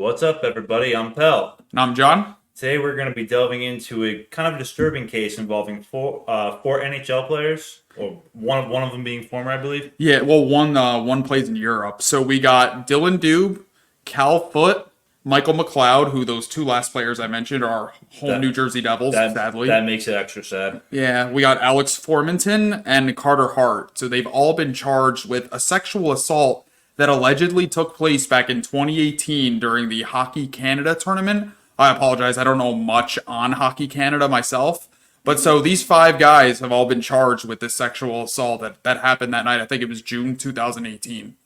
What's up, everybody? I'm Pell. And I'm John. Today we're going to be delving into a kind of disturbing case involving four NHL players, or one of them being former, I believe. Yeah, well, one plays in Europe. So we got Dylan Dube, Cal Foote, Michael McLeod, who those two last players I mentioned are home New Jersey Devils, sadly. That makes it extra sad. Yeah, we got Alex Formenton and Carter Hart. So they've all been charged with a sexual assault that allegedly took place back in 2018 during the Hockey Canada tournament. I apologize, I don't know much on Hockey Canada myself. But so these five guys have all been charged with this sexual assault that happened that night. I think it was June 2018.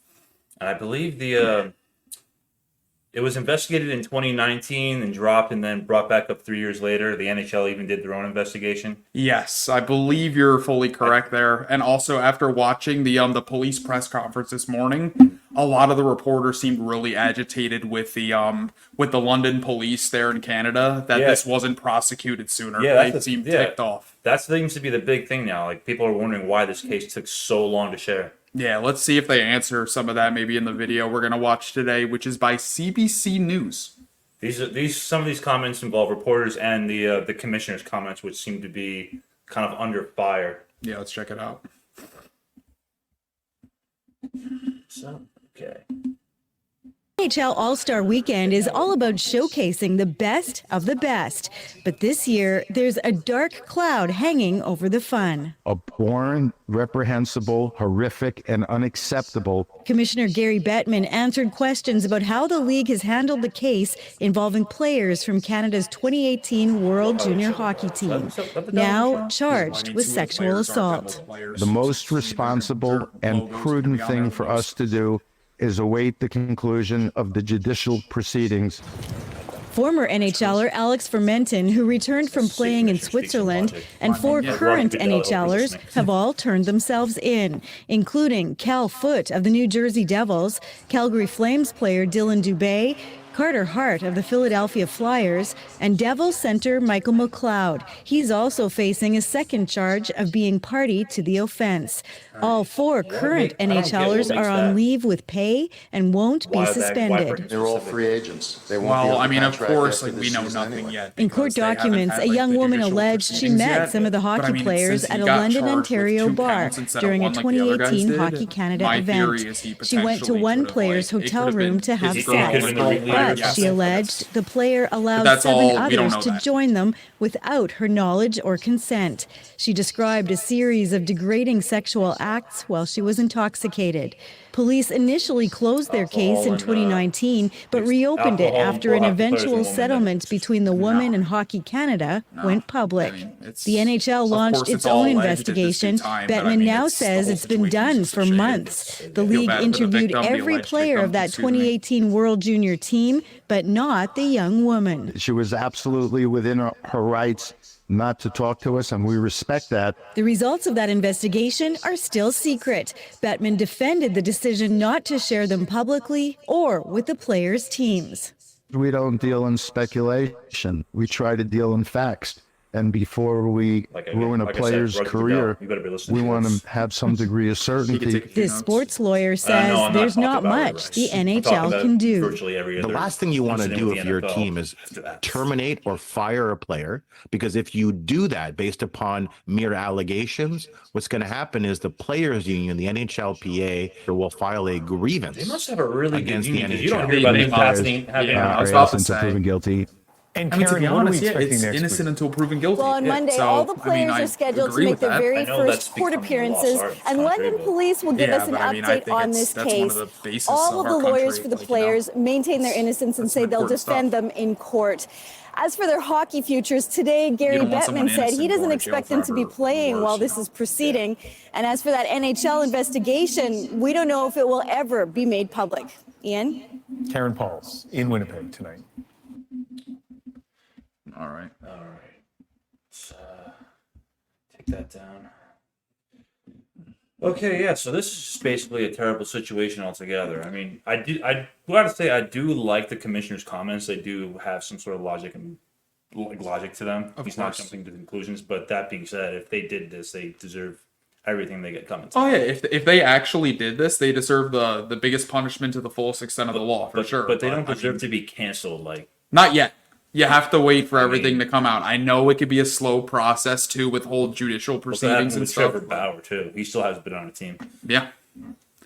I believe it was investigated in 2019 and dropped and then brought back up 3 years later. The NHL even did their own investigation. Yes, I believe you're fully correct there. And also, after watching the police press conference this morning, a lot of the reporters seemed really agitated with the London police there in Canada that this wasn't prosecuted sooner. Yeah, they seemed ticked off. That seems to be the big thing now. Like, people are wondering why this case took so long to share. Yeah, let's see if they answer some of that maybe in the video we're gonna watch today, which is by CBC News. Some of these comments involve reporters and the commissioner's comments, which seem to be kind of under fire. Yeah, let's check it out. So, okay. NHL All-Star Weekend is all about showcasing the best of the best. But this year, there's a dark cloud hanging over the fun. Abhorrent, reprehensible, horrific, and unacceptable. Commissioner Gary Bettman answered questions about how the league has handled the case involving players from Canada's 2018 World Junior Hockey Team, now charged with sexual assault. The most responsible and prudent thing for us to do is await the conclusion of the judicial proceedings. Former NHLer Alex Formenton, who returned from playing in Switzerland, and four current NHLers have all turned themselves in, including Cal Foote of the New Jersey Devils, Calgary Flames player Dylan Dube, Carter Hart of the Philadelphia Flyers, and Devils center Michael McLeod. He's also facing a second charge of being party to the offense. All four current NHLers are on leave with pay and won't be suspended. They're all free agents. They won't Well, I mean, of contract course, after like, we this know season nothing anyway. yet. In court because they haven't documents, had, a like, young the woman judicial alleged she proceedings met yet. some of the But, I hockey mean, players since he at a got London, charged with Ontario 2 bar counts instead of during a one like the other guys 2018 did, Hockey Canada my event. theory is he She went to potentially one could've, player's like, it hotel could've been- room to have He could've sex, been the ringleader. but Yes. she alleged the player allowed that's 7 all- we don't others know to that. join them without her knowledge or consent. She described a series of degrading sexual acts while she was intoxicated. Police initially closed their case in 2019, but reopened it alcohol after an and hockey players and eventual women settlement that- between the woman and Hockey Canada went public. I mean, it's- The NHL of launched course, its it's all own alleged at this investigation. time, but I Bettman mean, now it's- the says whole it's been situation's done just a for shame. months. The Feel league bad for the interviewed victim, the every alleged player victim, of that excuse me. 2018 World Junior team, but not the young woman. She was absolutely within her rights not to talk to us, and we respect that. The results of that investigation are still secret. Bettman defended the decision not to share them publicly or with the players' teams. We don't deal in speculation. We try to deal in facts. And before we ruin a like I said, player's Rutger career, Goodell, you better be listening we to want this. to have some degree of He could certainty. take a few This notes. sports lawyer No, says I'm not there's talking not about much rights. the I'm talking NHL about can do. virtually every The other last thing you want to incident do with if the your NFL team is after that. terminate or fire a player, because if you do that based upon mere allegations, what's going to happen is the players union, the NHLPA, will file a grievance. They must have a really good Against the union because you don't NHL. hear about They them must. having Yeah, I was Are about to innocent say. proven guilty. And I mean, to Karen, be what are we honest, yeah, expecting it's next innocent week? until proven guilty. Well, on Monday, So, all the I mean, players I are scheduled to agree make with their that. very I know first that's court becoming a appearances, lost art. It's and not London very well. police will give Yeah, us an but I mean, I update think on it's- this that's one of case. the basis All of of our the lawyers country, for the like, you know. players maintain their innocence and That's say some they'll important defend stuff. them in court. As for their hockey futures, today Gary don't want someone Bettman said he innocent doesn't going to jail expect them to be forever, playing worse, while you this know. is proceeding. And as for that NHL investigation, we don't know if it will ever be made public. Ian? Karen Pauls in Winnipeg tonight. All right. Let's take that down. Okay, yeah. So this is basically a terrible situation altogether. I mean, I gotta say, I do like the commissioner's comments. They do have some sort of logic and logic to them. Of He's not course. jumping to conclusions. But that being said, if they did this, they deserve everything they get coming to. Oh yeah, if they actually did this, they deserve the biggest punishment to the fullest extent of the law for sure. But they don't I deserve mean, to be canceled. Like, not yet. You have to wait for everything to come out. I know it could be a slow process too with whole judicial what's happened proceedings and with stuff. Trevor Bauer too? He still hasn't been on a team. Yeah.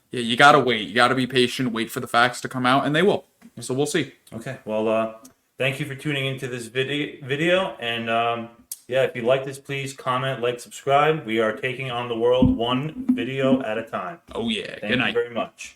Yeah, you gotta wait. You gotta be patient, wait for the facts to come out, and they will. So we'll see. Okay. Well, thank you for tuning into this video. And yeah, if you like this, please comment, like, subscribe. We are taking on the world one video at a time. Oh yeah. Thank you very much.